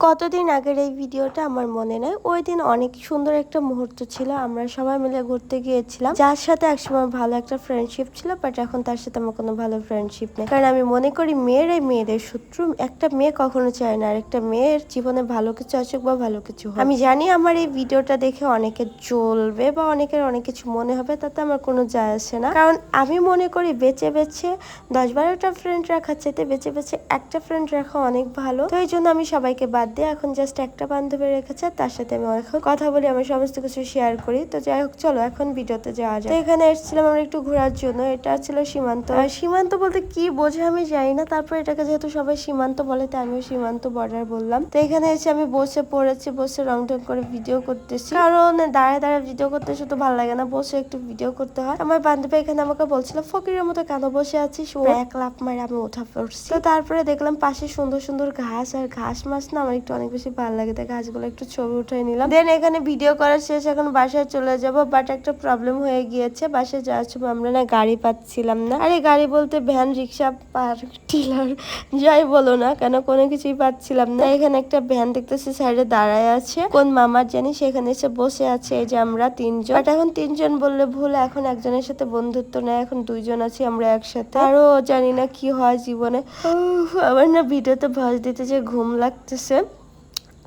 কতদিন আগের এই ভিডিওটা আমার মনে নেই। ওই দিন অনেক সুন্দর একটা মুহূর্ত ছিল। আমরা সবাই মিলে ঘুরতে গিয়েছিলাম, যার সাথে একসময় ভালো একটা ফ্রেন্ডশিপ ছিল, বাট এখন তার সাথে আমার কোনো ভালো ফ্রেন্ডশিপ নেই। কারণ আমি মনে করি মেয়েরাই মেয়েদের শত্রু। একটা মেয়ে কখনো চায় না আর একটা মেয়ের জীবনে ভালো কিছু আসুক বা ভালো কিছু হোক। আমি জানি আমার এই ভিডিওটা দেখে অনেকে জ্বলবে বা অনেকের অনেক কিছু মনে হবে, তাতে আমার কোনো যায় আসে না। কারণ আমি মনে করি বেঁচে বেছে 10-12টা ফ্রেন্ড রাখার চাইতে বেঁচে বেছে একটা ফ্রেন্ড রাখা অনেক ভালো। তো এই জন্য আমি সবাইকে বাদ দিয়ে এখন জাস্ট একটা বান্ধবী রেখেছে, তার সাথে আমি এখন কথা বলি, আমি সমস্ত কিছু শেয়ার করি। তো যাই হোক, চলো এখন ভিডিওতে যাওয়া যায়। তো এখানে এসেছিলাম আমরা একটু ঘোরার জন্য। এটা ছিল সীমান্ত। সীমান্ত বলতে কি বোঝে আমি জানি না, তারপর এটাকে যেহেতু সবাই সীমান্ত বলে তাই আমিও সীমান্ত বর্ডার বললাম। তো এখানে এসে আমি বসে পড়েছি, বসে রং টং করে ভিডিও করতেছি। কারণ দাঁড়ায় দাঁড়ায় ভিডিও করতে শুধু ভালো লাগে না, বসে একটু ভিডিও করতে হয়। আমার বান্ধবী এখানে আমাকে বলছিল ফকিরের মতো কেন বসে আছিস, এক লাফ মারে আমি উঠা পড়ছি। তো তারপরে দেখলাম পাশে সুন্দর সুন্দর ঘাস, আর ঘাস মাছ না আমার একটু অনেক বেশি ভালো লাগে, তাই ঘাসগুলো একটু ছবি উঠাই নিলাম। দেন এখানে ভিডিও করার শেষ, এখন বাসায় চলে যাব। বাট একটা প্রবলেম হয়ে গিয়েছে, বাসায় যাওয়ার সময় আমরা না গাড়ি পাচ্ছিলাম না। আরে গাড়ি বলতে ভ্যান, রিক্সা, পার্ক, টিলার যাই বলো না কেন, কোনো কিছুই পাচ্ছিলাম না। এখানে একটা ভ্যান দেখতেছি সাইডে দাঁড়ায় আছে, কোন মামার জানি, সেখানে এসে বসে আছে। এই যে আমরা 3জন, বাট এখন 3জন বললে ভুল, এখন একজনের সাথে বন্ধুত্ব নেই, এখন 2জন আছি আমরা একসাথে। আরো জানি না কি হয় জীবনে। আমার না ভিডিওতে ভয়েস দিতে যে ঘুম লাগতেছে।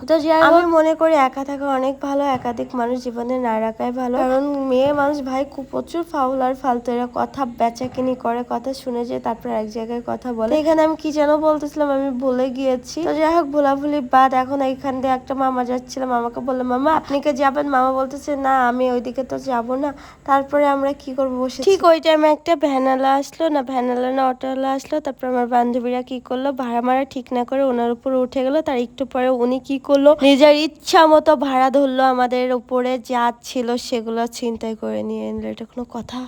তো যাই হোক, আমি মনে করি একা থাকা অনেক ভালো, একাধিক মানুষ জীবনে না রাখাই ভালো। কারণ মেয়ে মানুষ ভাই প্রচুর ফাউল আর ফালতু, এরা কথা বেচাকিনি করে, কথা শুনে যায় তারপর এক জায়গায় কথা বলে। এখানে আমি কি যেন বলতেছিলাম আমি ভুলে গিয়েছি। তো যাই হোক, ভোলাভুলি বাদ। এখন এইখান দিয়ে একটা মামা যাচ্ছিলাম, মামাকে বললাম মামা আপনি কে যাবেন? মামা বলতেছে না আমি ওইদিকে তো যাবো না। তারপরে আমরা কি করবো, বসে ঠিক ওই টাইমে একটা ভ্যানালা আসলো, না ভ্যানালা না অটোওয়ালা আসলো। তারপর আমার বান্ধবীরা কি করলো, ভাড়া মারা ঠিক না করে ওনার উপর উঠে গেলো। তার একটু পরে উনি কি করলো, নিজের ইচ্ছা মতো ভাড়া ধরলো, আমাদের উপরে যা ছিল সেগুলো ছিনতাই করে নিয়ে নিল। এটা কোনো কথা?